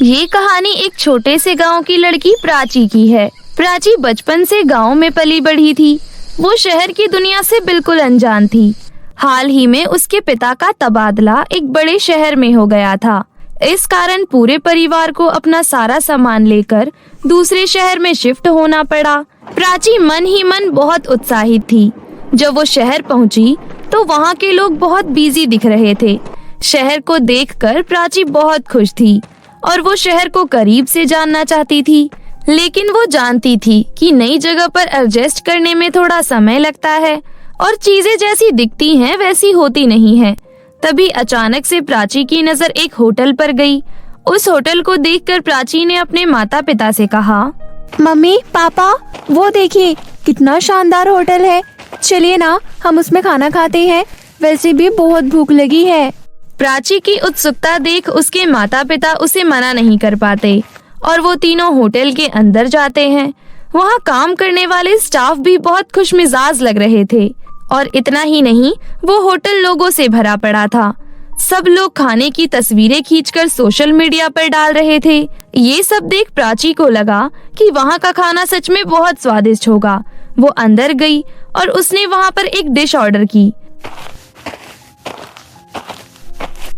ये कहानी एक छोटे से गांव की लड़की प्राची की है। प्राची बचपन से गांव में पली बढ़ी थी। वो शहर की दुनिया से बिल्कुल अनजान थी। हाल ही में उसके पिता का तबादला एक बड़े शहर में हो गया था। इस कारण पूरे परिवार को अपना सारा सामान लेकर दूसरे शहर में शिफ्ट होना पड़ा। प्राची मन ही मन बहुत उत्साहित थी। जब वो शहर पहुंची तो वहाँ के लोग बहुत बिजी दिख रहे थे। शहर को देखकर प्राची बहुत खुश थी और वो शहर को करीब से जानना चाहती थी। लेकिन वो जानती थी कि नई जगह पर एडजस्ट करने में थोड़ा समय लगता है और चीजें जैसी दिखती हैं वैसी होती नहीं है। तभी अचानक से प्राची की नजर एक होटल पर गई। उस होटल को देखकर प्राची ने अपने माता पिता से कहा, मम्मी पापा, वो देखिए कितना शानदार होटल है, चलिए ना हम उसमें खाना खाते हैं, वैसे भी बहुत भूख लगी है। प्राची की उत्सुकता देख उसके माता पिता उसे मना नहीं कर पाते और वो तीनों होटल के अंदर जाते हैं। वहाँ काम करने वाले स्टाफ भी बहुत खुशमिजाज लग रहे थे और इतना ही नहीं, वो होटल लोगों से भरा पड़ा था। सब लोग खाने की तस्वीरें खींचकर सोशल मीडिया पर डाल रहे थे। ये सब देख प्राची को लगा कि वहाँ का खाना सच में बहुत स्वादिष्ट होगा। वो अंदर गई और उसने वहाँ पर एक डिश ऑर्डर की।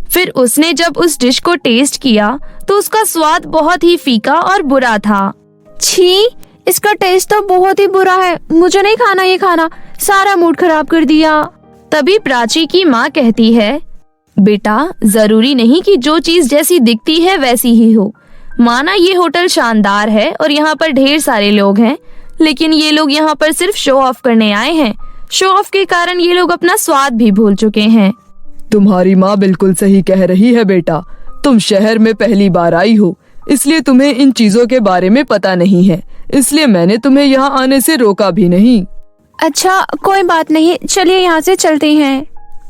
फिर उसने जब उस डिश को टेस्ट किया तो उसका स्वाद बहुत ही फीका और बुरा था। छी, इसका टेस्ट तो बहुत ही बुरा है, मुझे नहीं खाना ये खाना, सारा मूड खराब कर दिया। तभी प्राची की माँ कहती है, बेटा जरूरी नहीं कि जो चीज जैसी दिखती है वैसी ही हो। माना ये होटल शानदार है और यहाँ पर ढेर सारे लोग हैं, लेकिन ये लोग यहाँ पर सिर्फ शो ऑफ करने आए हैं। शो ऑफ के कारण ये लोग अपना स्वाद भी भूल चुके हैं। तुम्हारी माँ बिल्कुल सही कह रही है बेटा। तुम शहर में पहली बार आई हो, इसलिए तुम्हें इन चीजों के बारे में पता नहीं है, इसलिए मैंने तुम्हें यहाँ आने से रोका भी नहीं। अच्छा कोई बात नहीं, चलिए यहाँ से चलते हैं।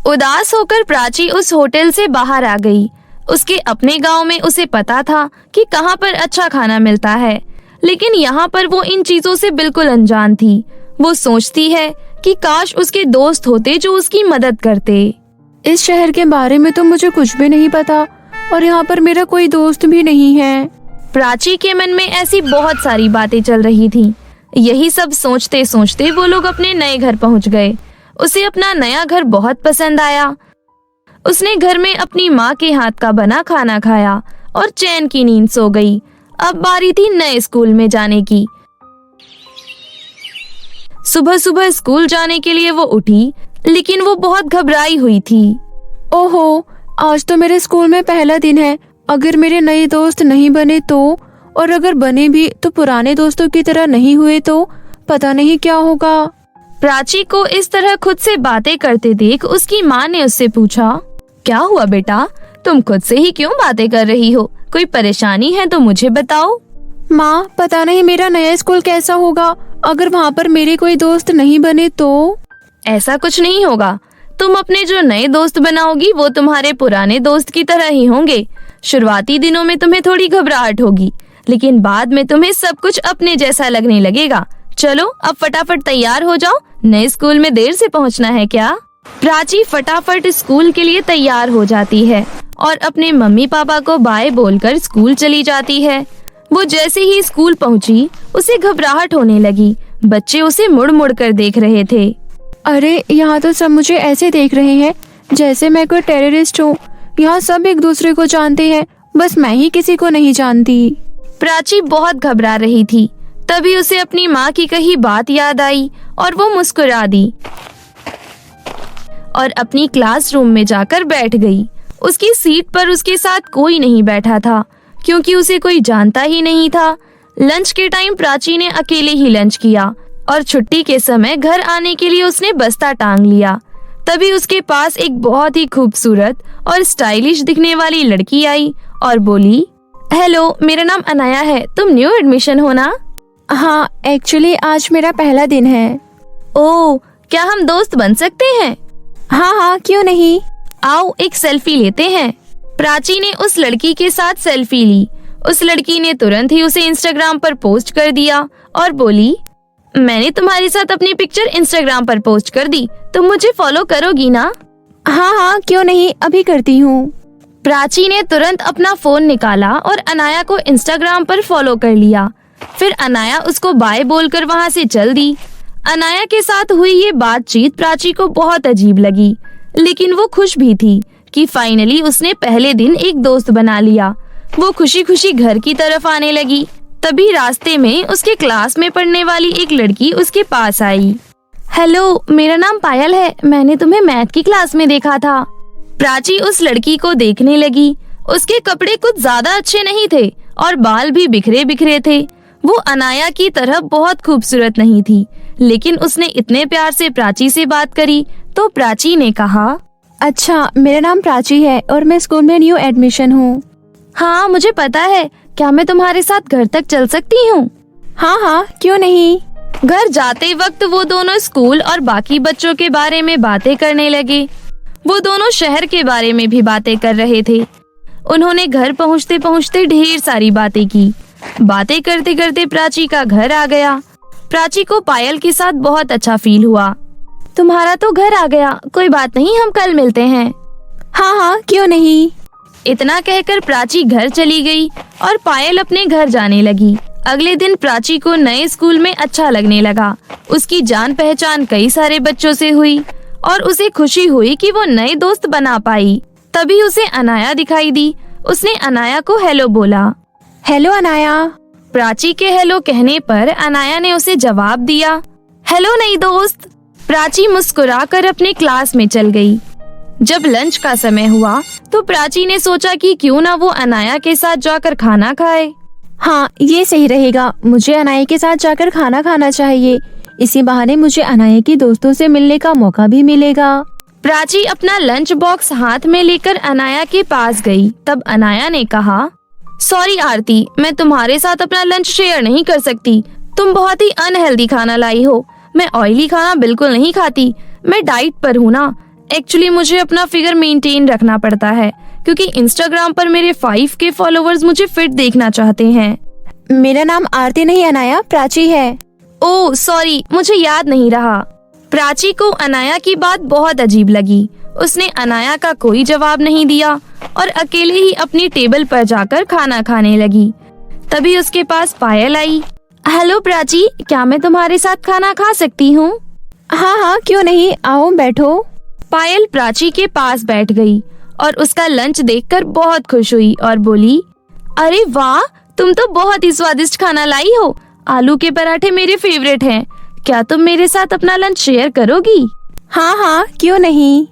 उदास होकर प्राची उस होटल से बाहर आ गई। उसके अपने गांव में उसे पता था कि कहाँ पर अच्छा खाना मिलता है, लेकिन यहाँ पर वो इन चीजों से बिल्कुल अनजान थी। वो सोचती है कि काश उसके दोस्त होते जो उसकी मदद करते। इस शहर के बारे में तो मुझे कुछ भी नहीं पता और यहाँ पर मेरा कोई दोस्त भी नहीं है। प्राची के मन में ऐसी बहुत सारी बातें चल रही थीं। यही सब सोचते सोचते वो लोग अपने नए घर पहुँच गए। उसे अपना नया घर बहुत पसंद आया। उसने घर में अपनी माँ के हाथ का बना खाना खाया और चैन की नींद सो गई। अब बारी थी नए स्कूल में जाने की। सुबह सुबह स्कूल जाने के लिए वो उठी, लेकिन वो बहुत घबराई हुई थी। ओहो, आज तो मेरे स्कूल में पहला दिन है। अगर मेरे नए दोस्त नहीं बने तो, और अगर बने भी तो पुराने दोस्तों की तरह नहीं हुए तो पता नहीं क्या होगा। प्राची को इस तरह खुद से बातें करते देख उसकी माँ ने उससे पूछा, क्या हुआ बेटा, तुम खुद से ही क्यों बातें कर रही हो? कोई परेशानी है तो मुझे बताओ। माँ, पता नहीं मेरा नया स्कूल कैसा होगा, अगर वहाँ पर मेरे कोई दोस्त नहीं बने तो। ऐसा कुछ नहीं होगा। तुम अपने जो नए दोस्त बनाओगी वो तुम्हारे पुराने दोस्त की तरह ही होंगे। शुरुआती दिनों में तुम्हें थोड़ी घबराहट होगी, लेकिन बाद में तुम्हें सब कुछ अपने जैसा लगने लगेगा। चलो अब फटाफट तैयार हो जाओ, नए स्कूल में देर से पहुंचना है क्या? प्राची फटाफट स्कूल के लिए तैयार हो जाती है और अपने मम्मी पापा को बाय बोलकर स्कूल चली जाती है। वो जैसे ही स्कूल पहुंची उसे घबराहट होने लगी। बच्चे उसे मुड़ मुड़ कर देख रहे थे। अरे यहाँ तो सब मुझे ऐसे देख रहे हैं जैसे मैं कोई टेररिस्ट हूँ। यहाँ सब एक दूसरे को जानते हैं, बस मैं ही किसी को नहीं जानती। प्राची बहुत घबरा रही थी। तभी उसे अपनी माँ की कही बात याद आई और वो मुस्कुरा दी और अपनी क्लासरूम में जाकर बैठ गई। उसकी सीट पर उसके साथ कोई नहीं बैठा था, क्योंकि उसे कोई जानता ही नहीं था। लंच के टाइम प्राची ने अकेले ही लंच किया और छुट्टी के समय घर आने के लिए उसने बस्ता टांग लिया। तभी उसके पास एक बहुत ही खूबसूरत और स्टाइलिश दिखने वाली लड़की आई और बोली, हेलो, मेरा नाम अनाया है, तुम न्यू एडमिशन हो ना? हाँ, एक्चुअली आज मेरा पहला दिन है। ओह, क्या हम दोस्त बन सकते हैं? हाँ हाँ, क्यों नहीं। आओ एक सेल्फी लेते हैं। प्राची ने उस लड़की के साथ सेल्फी ली। उस लड़की ने तुरंत ही उसे इंस्टाग्राम पर पोस्ट कर दिया और बोली, मैंने तुम्हारे साथ अपनी पिक्चर इंस्टाग्राम पर पोस्ट कर दी, तुम मुझे फॉलो करोगी ना? हाँ हाँ, क्यों नहीं, अभी करती हूँ। प्राची ने तुरंत अपना फोन निकाला और अनाया को इंस्टाग्राम पर फॉलो कर लिया। फिर अनाया उसको बाय बोलकर वहाँ से चल दी। अनाया के साथ हुई ये बातचीत प्राची को बहुत अजीब लगी, लेकिन वो खुश भी थी कि फाइनली उसने पहले दिन एक दोस्त बना लिया। वो खुशी खुशी घर की तरफ आने लगी। तभी रास्ते में उसके क्लास में पढ़ने वाली एक लड़की उसके पास आई। हेलो, मेरा नाम पायल है, मैंने तुम्हें मैथ की क्लास में देखा था। प्राची उस लड़की को देखने लगी। उसके कपड़े कुछ ज्यादा अच्छे नहीं थे और बाल भी बिखरे बिखरे थे। वो अनाया की तरह बहुत खूबसूरत नहीं थी, लेकिन उसने इतने प्यार से प्राची से बात करी तो प्राची ने कहा, अच्छा, मेरा नाम प्राची है और मैं स्कूल में न्यू एडमिशन हूँ। हाँ मुझे पता है, क्या मैं तुम्हारे साथ घर तक चल सकती हूँ? हाँ हाँ, क्यों नहीं। घर जाते वक्त वो दोनों स्कूल और बाकी बच्चों के बारे में बातें करने लगे। वो दोनों शहर के बारे में भी बातें कर रहे थे। उन्होंने घर पहुँचते पहुँचते ढेर सारी बातें की। बातें करते करते प्राची का घर आ गया। प्राची को पायल के साथ बहुत अच्छा फील हुआ। तुम्हारा तो घर आ गया, कोई बात नहीं, हम कल मिलते हैं। हाँ हाँ, क्यों नहीं। इतना कहकर प्राची घर चली गई और पायल अपने घर जाने लगी। अगले दिन प्राची को नए स्कूल में अच्छा लगने लगा। उसकी जान पहचान कई सारे बच्चों से हुई और उसे खुशी हुई कि वो नए दोस्त बना पाई। तभी उसे अनाया दिखाई दी। उसने अनाया को हेलो बोला। हेलो अनाया। प्राची के हेलो कहने पर अनाया ने उसे जवाब दिया, हेलो नई दोस्त। प्राची मुस्कुराकर अपने क्लास में चल गई। जब लंच का समय हुआ तो प्राची ने सोचा कि क्यों ना वो अनाया के साथ जाकर खाना खाए। हाँ, ये सही रहेगा, मुझे अनाया के साथ जाकर खाना खाना चाहिए। इसी बहाने मुझे अनाया की दोस्तों से मिलने का मौका भी मिलेगा। प्राची अपना लंच बॉक्स हाथ में लेकर अनाया के पास गई। तब अनाया ने कहा, सॉरी आरती, मैं तुम्हारे साथ अपना लंच शेयर नहीं कर सकती। तुम बहुत ही अनहेल्दी खाना लाई हो। मैं ऑयली खाना बिल्कुल नहीं खाती। मैं डाइट पर हूँ ना। एक्चुअली मुझे अपना फिगर मेंटेन रखना पड़ता है क्योंकि इंस्टाग्राम पर मेरे 5K फॉलोवर्स मुझे फिट देखना चाहते हैं। मेरा नाम आरती नहीं अनाया, प्राची है। ओह सॉरी, मुझे याद नहीं रहा। प्राची को अनाया की बात बहुत अजीब लगी। उसने अनाया का कोई जवाब नहीं दिया और अकेले ही अपनी टेबल पर जाकर खाना खाने लगी। तभी उसके पास पायल आई। हेलो प्राची, क्या मैं तुम्हारे साथ खाना खा सकती हूँ? हाँ हाँ, क्यों नहीं, आओ बैठो। पायल प्राची के पास बैठ गई और उसका लंच देखकर बहुत खुश हुई और बोली, अरे वाह, तुम तो बहुत ही स्वादिष्ट खाना लाई हो। आलू के पराठे मेरे फेवरेट हैं। क्या तुम मेरे साथ अपना लंच शेयर करोगी? हाँ हाँ, क्यों नहीं।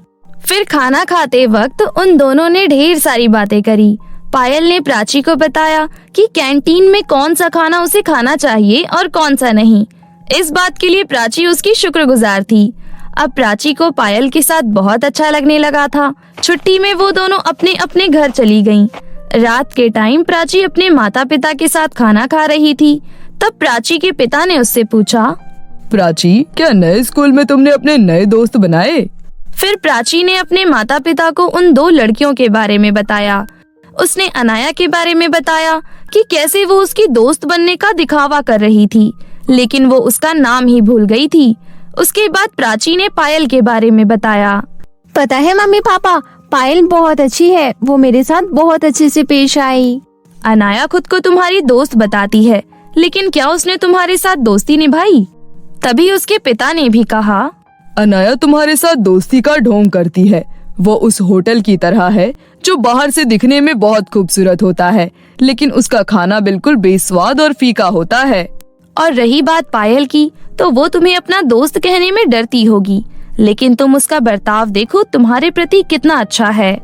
फिर खाना खाते वक्त उन दोनों ने ढेर सारी बातें करी। पायल ने प्राची को बताया कि कैंटीन में कौन सा खाना उसे खाना चाहिए और कौन सा नहीं। इस बात के लिए प्राची उसकी शुक्रगुजार थी। अब प्राची को पायल के साथ बहुत अच्छा लगने लगा था। छुट्टी में वो दोनों अपने अपने घर चली गईं। रात के टाइम प्राची अपने माता पिता के साथ खाना खा रही थी। तब प्राची के पिता ने उससे पूछा, प्राची, क्या नए स्कूल में तुमने अपने नए दोस्त बनाए? फिर प्राची ने अपने माता पिता को उन 2 लड़कियों के बारे में बताया। उसने अनाया के बारे में बताया कि कैसे वो उसकी दोस्त बनने का दिखावा कर रही थी, लेकिन वो उसका नाम ही भूल गई थी। उसके बाद प्राची ने पायल के बारे में बताया। पता है मम्मी पापा, पायल बहुत अच्छी है, वो मेरे साथ बहुत अच्छे से पेश आई। अनाया खुद को तुम्हारी दोस्त बताती है, लेकिन क्या उसने तुम्हारे साथ दोस्ती निभाई? तभी उसके पिता ने भी कहा, अनाया तुम्हारे साथ दोस्ती का ढोंग करती है। वो उस होटल की तरह है जो बाहर से दिखने में बहुत खूबसूरत होता है, लेकिन उसका खाना बिल्कुल बेस्वाद और फीका होता है। और रही बात पायल की, तो वो तुम्हें अपना दोस्त कहने में डरती होगी, लेकिन तुम उसका बर्ताव देखो, तुम्हारे प्रति कितना अच्छा है।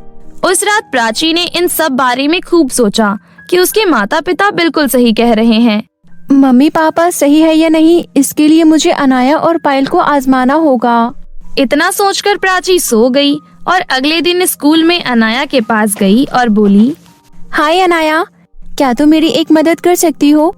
उस रात प्राची ने इन सब बारे में खूब सोचा कि उसके माता पिता बिल्कुल सही कह रहे हैं। मम्मी पापा सही है या नहीं, इसके लिए मुझे अनाया और पायल को आजमाना होगा। इतना सोचकर प्राची सो गई और अगले दिन स्कूल में अनाया के पास गई और बोली, हाय अनाया, क्या तुम मेरी एक मदद कर सकती हो?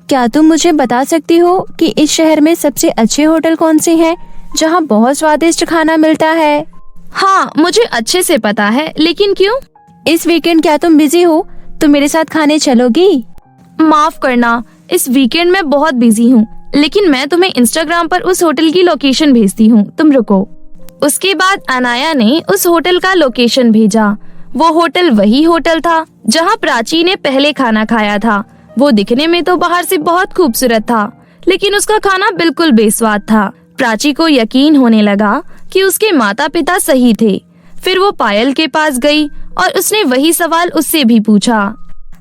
क्या तुम मुझे बता सकती हो कि इस शहर में सबसे अच्छे होटल कौन से हैं जहाँ बहुत स्वादिष्ट खाना मिलता है? हाँ मुझे अच्छे से पता है, लेकिन क्यों? इस वीकेंड क्या तुम बिजी हो? तुम मेरे साथ खाने चलोगी? माफ करना, इस वीकेंड मैं बहुत बिजी हूँ, लेकिन मैं तुम्हें इंस्टाग्राम पर उस होटल की लोकेशन भेजती हूँ, तुम रुको। उसके बाद अनाया ने उस होटल का लोकेशन भेजा। वो होटल वही होटल था जहाँ प्राची ने पहले खाना खाया था। वो दिखने में तो बाहर से बहुत खूबसूरत था, लेकिन उसका खाना बिल्कुल बेस्वाद था। प्राची को यकीन होने लगा कि उसके माता पिता सही थे। फिर वो पायल के पास गई और उसने वही सवाल उससे भी पूछा।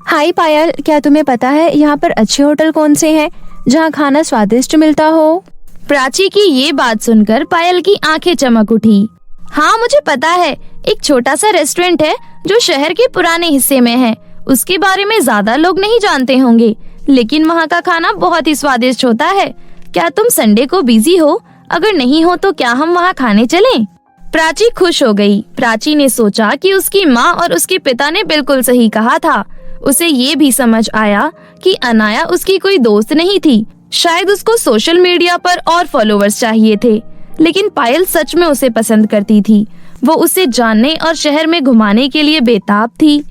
हाय पायल, क्या तुम्हें पता है यहाँ पर अच्छे होटल कौन से हैं जहाँ खाना स्वादिष्ट मिलता हो? प्राची की ये बात सुनकर पायल की आंखें चमक उठी। हाँ, मुझे पता है। एक छोटा सा रेस्टोरेंट है जो शहर के पुराने हिस्से में है। उसके बारे में ज्यादा लोग नहीं जानते होंगे, लेकिन वहाँ का खाना बहुत ही स्वादिष्ट होता है। क्या तुम संडे को बिजी हो? अगर नहीं हो तो क्या हम वहाँ खाने चलें? प्राची खुश हो गई। प्राची ने सोचा कि उसकी माँ और उसके पिता ने बिल्कुल सही कहा था। उसे ये भी समझ आया कि अनाया उसकी कोई दोस्त नहीं थी। शायद उसको सोशल मीडिया पर और फॉलोवर्स चाहिए थे, लेकिन पायल सच में उसे पसंद करती थी। वो उसे जानने और शहर में घुमाने के लिए बेताब थी।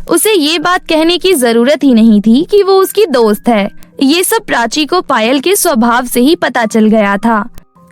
उसे ये बात कहने की जरूरत ही नहीं थी कि वो उसकी दोस्त है। ये सब प्राची को पायल के स्वभाव से ही पता चल गया था।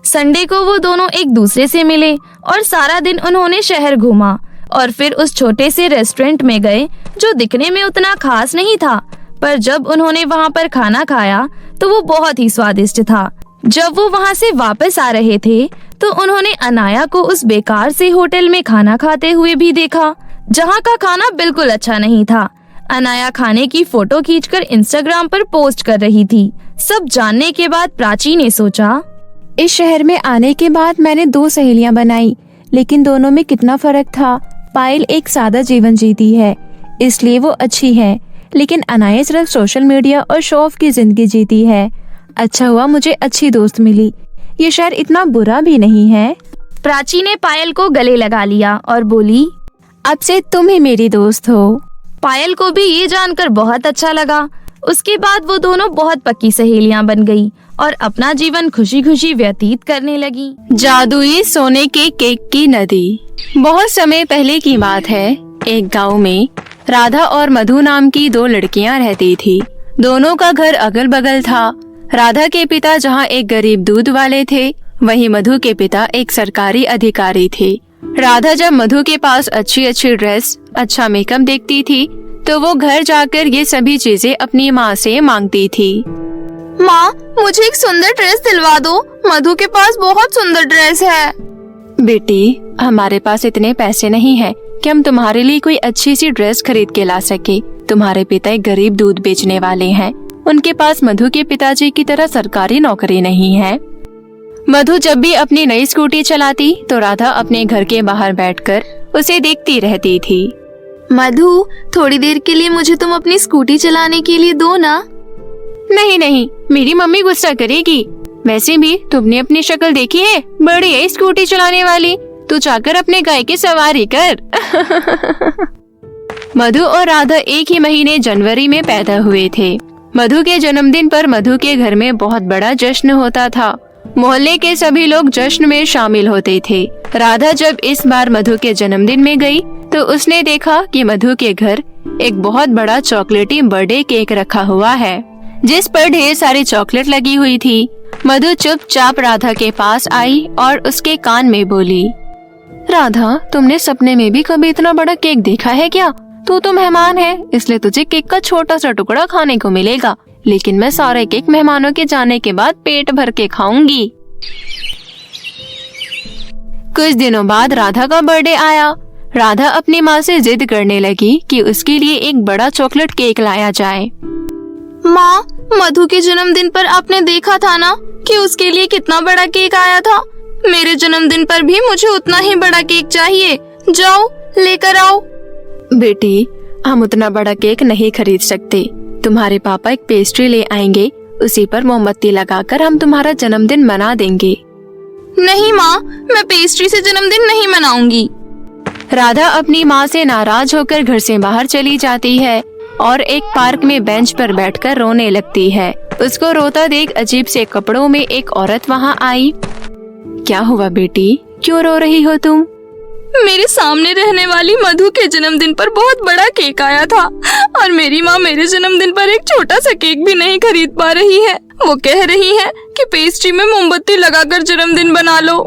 संडे को वो दोनों एक दूसरे से मिले और सारा दिन उन्होंने शहर घूमा और फिर उस छोटे से रेस्टोरेंट में गए जो दिखने में उतना खास नहीं था, पर जब उन्होंने वहाँ पर खाना खाया तो वो बहुत ही स्वादिष्ट था। जब वो वहाँ से वापस आ रहे थे तो उन्होंने अनाया को उस बेकार से होटल में खाना खाते हुए भी देखा, जहाँ का खाना बिल्कुल अच्छा नहीं था। अनाया खाने की फोटो खींचकर इंस्टाग्राम पर पोस्ट कर रही थी। सब जानने के बाद प्राची ने सोचा, इस शहर में आने के बाद मैंने 2 सहेलियां बनाई, लेकिन दोनों में कितना फर्क था। पायल एक सादा जीवन जीती है, इसलिए वो अच्छी है, लेकिन अनाया सिर्फ सोशल मीडिया और शो ऑफ की जिंदगी जीती है। अच्छा हुआ मुझे अच्छी दोस्त मिली। ये शहर इतना बुरा भी नहीं है। प्राची ने पायल को गले लगा लिया और बोली, अब से तुम ही मेरी दोस्त हो। पायल को भी ये जानकर बहुत अच्छा लगा। उसके बाद वो दोनों बहुत पक्की सहेलियां बन गई और अपना जीवन खुशी खुशी व्यतीत करने लगी। जादुई सोने के केक की नदी। बहुत समय पहले की बात है। एक गांव में राधा और मधु नाम की 2 लड़कियां रहती थी। दोनों का घर अगल बगल था। राधा के पिता जहां एक गरीब दूध वाले थे, वहीं मधु के पिता एक सरकारी अधिकारी थे। राधा जब मधु के पास अच्छी अच्छी ड्रेस, अच्छा मेकअप देखती थी तो वो घर जाकर ये सभी चीजें अपनी माँ से मांगती थी। माँ, मुझे एक सुंदर ड्रेस दिलवा दो। मधु के पास बहुत सुंदर ड्रेस है। बेटी, हमारे पास इतने पैसे नहीं है कि हम तुम्हारे लिए कोई अच्छी सी ड्रेस खरीद के ला सके। तुम्हारे पिता एक गरीब दूध बेचने वाले हैं। उनके पास मधु के पिताजी की तरह सरकारी नौकरी नहीं है। मधु जब भी अपनी नई स्कूटी चलाती तो राधा अपने घर के बाहर बैठकर उसे देखती रहती थी। मधु, थोड़ी देर के लिए मुझे तुम अपनी स्कूटी चलाने के लिए दो ना। नहीं नहीं, मेरी मम्मी गुस्सा करेगी। वैसे भी तुमने अपनी शक्ल देखी है, बड़ी है स्कूटी चलाने वाली। तू जाकर अपने गाय की सवारी कर। मधु और राधा एक ही महीने जनवरी में पैदा हुए थे। मधु के जन्मदिन पर मधु के घर में बहुत बड़ा जश्न होता था। मोहल्ले के सभी लोग जश्न में शामिल होते थे। राधा जब इस बार मधु के जन्मदिन में गई तो उसने देखा कि मधु के घर एक बहुत बड़ा चॉकलेटी बर्थडे केक रखा हुआ है, जिस पर ढेर सारी चॉकलेट लगी हुई थी। मधु चुपचाप राधा के पास आई और उसके कान में बोली, राधा, तुमने सपने में भी कभी इतना बड़ा केक देखा है क्या? तू तो मेहमान है, इसलिए तुझे केक का छोटा सा टुकड़ा खाने को मिलेगा, लेकिन मैं सारे केक मेहमानों के जाने के बाद पेट भर के खाऊंगी। कुछ दिनों बाद राधा का बर्थडे आया। राधा अपनी माँ से जिद करने लगी कि उसके लिए एक बड़ा चॉकलेट केक लाया जाए। माँ, मधु के जन्मदिन पर आपने देखा था ना कि उसके लिए कितना बड़ा केक आया था। मेरे जन्मदिन पर भी मुझे उतना ही बड़ा केक चाहिए। जाओ, लेकर आओ। बेटी, हम उतना बड़ा केक नहीं खरीद सकते। तुम्हारे पापा एक पेस्ट्री ले आएंगे, उसी पर मोमबत्ती लगाकर हम तुम्हारा जन्मदिन मना देंगे। नहीं माँ, मैं पेस्ट्री से जन्मदिन नहीं मनाऊंगी। राधा अपनी माँ से नाराज होकर घर से बाहर चली जाती है और एक पार्क में बेंच पर बैठकर रोने लगती है। उसको रोता देख अजीब से कपड़ों में एक औरत वहाँ आई। क्या हुआ बेटी, क्यों रो रही हो तुम? मेरे सामने रहने वाली मधु के जन्मदिन पर बहुत बड़ा केक आया था और मेरी माँ मेरे जन्मदिन पर एक छोटा सा केक भी नहीं खरीद पा रही है। वो कह रही है कि पेस्ट्री में मोमबत्ती लगाकर जन्मदिन बना लो।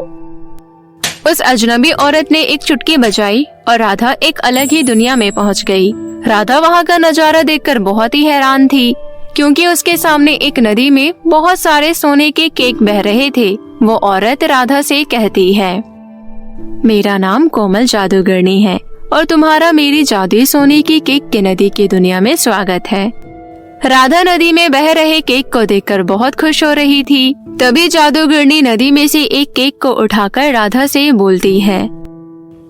उस अजनबी औरत ने एक चुटकी बजाई और राधा एक अलग ही दुनिया में पहुंच गई। राधा वहां का नजारा देखकर बहुत ही हैरान थी, क्योंकि उसके सामने एक नदी में बहुत सारे सोने के केक बह रहे थे। वो औरत राधा से कहती है, मेरा नाम कोमल जादूगरनी है और तुम्हारा मेरी जादुई सोने की केक की नदी की दुनिया में स्वागत है। राधा नदी में बह रहे केक को देखकर बहुत खुश हो रही थी। तभी जादूगरनी नदी में से एक केक को उठाकर राधा से बोलती है,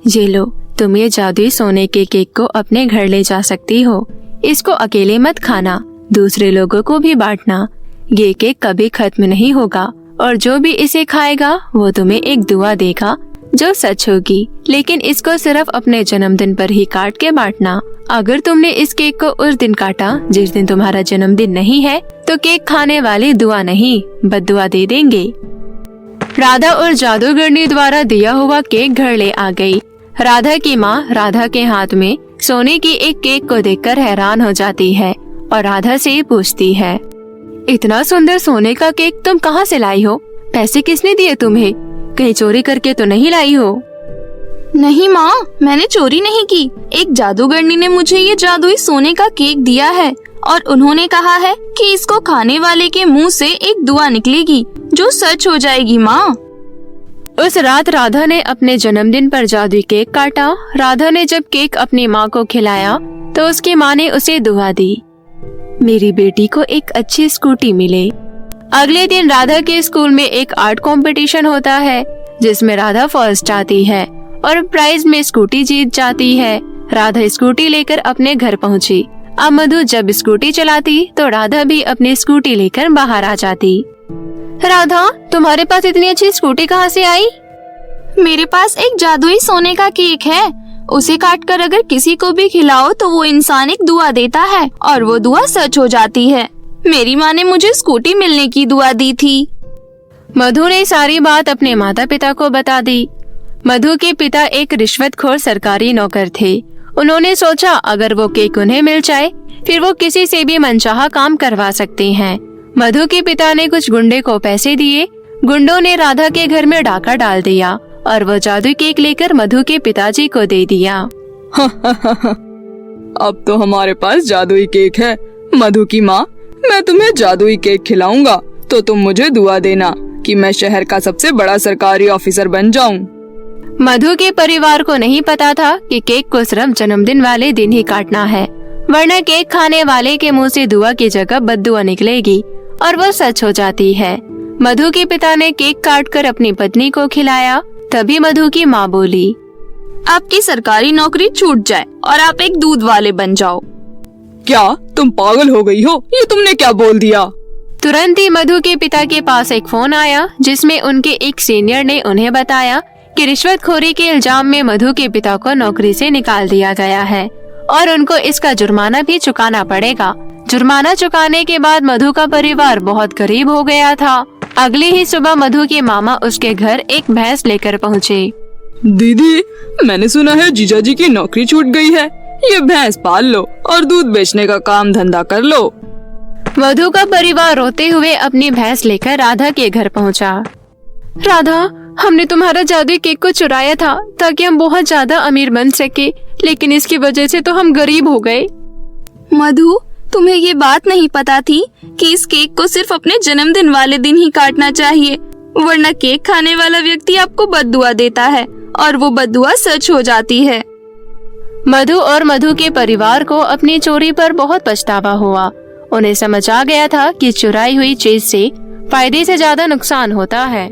ये लो, तुम ये जादुई सोने के केक को अपने घर ले जा सकती हो। इसको अकेले मत खाना, दूसरे लोगों को भी बांटना। ये केक कभी खत्म नहीं होगा और जो भी इसे खाएगा वो तुम्हें एक दुआ देगा जो सच होगी, लेकिन इसको सिर्फ अपने जन्मदिन पर ही काट के बांटना। अगर तुमने इस केक को उस दिन काटा जिस दिन तुम्हारा जन्मदिन नहीं है, तो केक खाने वाले दुआ नहीं बद्दुआ दे देंगे। राधा और जादूगरनी द्वारा दिया हुआ केक घर ले आ गई। राधा की माँ राधा के हाथ में सोने की एक केक को देखकर हैरान हो जाती है और राधा से पूछती है, इतना सुंदर सोने का केक तुम कहाँ से लाई हो? पैसे किसने दिए तुम्हें? कहीं चोरी करके तो नहीं लाई हो? नहीं माँ, मैंने चोरी नहीं की। एक जादूगरनी ने मुझे ये जादुई सोने का केक दिया है और उन्होंने कहा है कि इसको खाने वाले के मुंह से एक दुआ निकलेगी जो सच हो जाएगी माँ। उस रात राधा ने अपने जन्मदिन पर जादुई केक काटा। राधा ने जब केक अपनी माँ को खिलाया तो उसकी माँ ने उसे दुआ दी, मेरी बेटी को एक अच्छी स्कूटी मिले। अगले दिन राधा के स्कूल में एक आर्ट कंपटीशन होता है जिसमें राधा फर्स्ट आती है और प्राइज में स्कूटी जीत जाती है। राधा स्कूटी लेकर अपने घर पहुंची। अब मधु जब स्कूटी चलाती तो राधा भी अपनी स्कूटी लेकर बाहर आ जाती। राधा, तुम्हारे पास इतनी अच्छी स्कूटी कहाँ से आई? मेरे पास एक जादुई सोने का केक है। उसे काटकर अगर किसी को भी खिलाओ तो वो इंसान एक दुआ देता है और वो दुआ सच हो जाती है। मेरी माँ ने मुझे स्कूटी मिलने की दुआ दी थी। मधु ने सारी बात अपने माता पिता को बता दी। मधु के पिता एक रिश्वतखोर सरकारी नौकर थे। उन्होंने सोचा अगर वो केक उन्हें मिल जाए फिर वो किसी से भी मनचाहा काम करवा सकते हैं। मधु के पिता ने कुछ गुंडे को पैसे दिए। गुंडों ने राधा के घर में डाका डाल दिया और वो जादुई केक लेकर मधु के पिताजी को दे दिया। अब तो हमारे पास जादुई केक है। मधु की माँ, मैं तुम्हें जादुई केक खिलाऊंगा तो तुम मुझे दुआ देना कि मैं शहर का सबसे बड़ा सरकारी ऑफिसर बन जाऊं। मधु के परिवार को नहीं पता था कि केक को सिर्फ जन्मदिन वाले दिन ही काटना है, वरना केक खाने वाले के मुंह से दुआ की जगह बद्दुआ निकलेगी और वो सच हो जाती है। मधु के पिता ने केक काटकर अपनी पत्नी को खिलाया। तभी मधु की माँ बोली, आपकी सरकारी नौकरी छूट जाए और आप एक दूध वाले बन जाओ। क्या तुम पागल हो गई हो? ये तुमने क्या बोल दिया? तुरंत ही मधु के पिता के पास एक फोन आया जिसमें उनके एक सीनियर ने उन्हें बताया कि रिश्वतखोरी के इल्जाम में मधु के पिता को नौकरी से निकाल दिया गया है और उनको इसका जुर्माना भी चुकाना पड़ेगा। जुर्माना चुकाने के बाद मधु का परिवार बहुत गरीब हो गया था। अगली ही सुबह मधु के मामा उसके घर एक भैंस लेकर पहुँचे। दीदी, मैंने सुना है जीजाजी की नौकरी छूट गई है। ये भैंस पाल लो और दूध बेचने का काम धंधा कर लो। मधु का परिवार रोते हुए अपनी भैंस लेकर राधा के घर पहुंचा। राधा, हमने तुम्हारा जादुई केक को चुराया था ताकि हम बहुत ज्यादा अमीर बन सके, लेकिन इसकी वजह से तो हम गरीब हो गए। मधु, तुम्हें ये बात नहीं पता थी कि इस केक को सिर्फ अपने जन्मदिन वाले दिन ही काटना चाहिए, वरना केक खाने वाला व्यक्ति आपको बद्दुआ देता है और वो बद्दुआ सच हो जाती है। मधु और मधु के परिवार को अपनी चोरी पर बहुत पछतावा हुआ। उन्हें समझ आ गया था कि चुराई हुई चीज से फायदे से ज्यादा नुकसान होता है।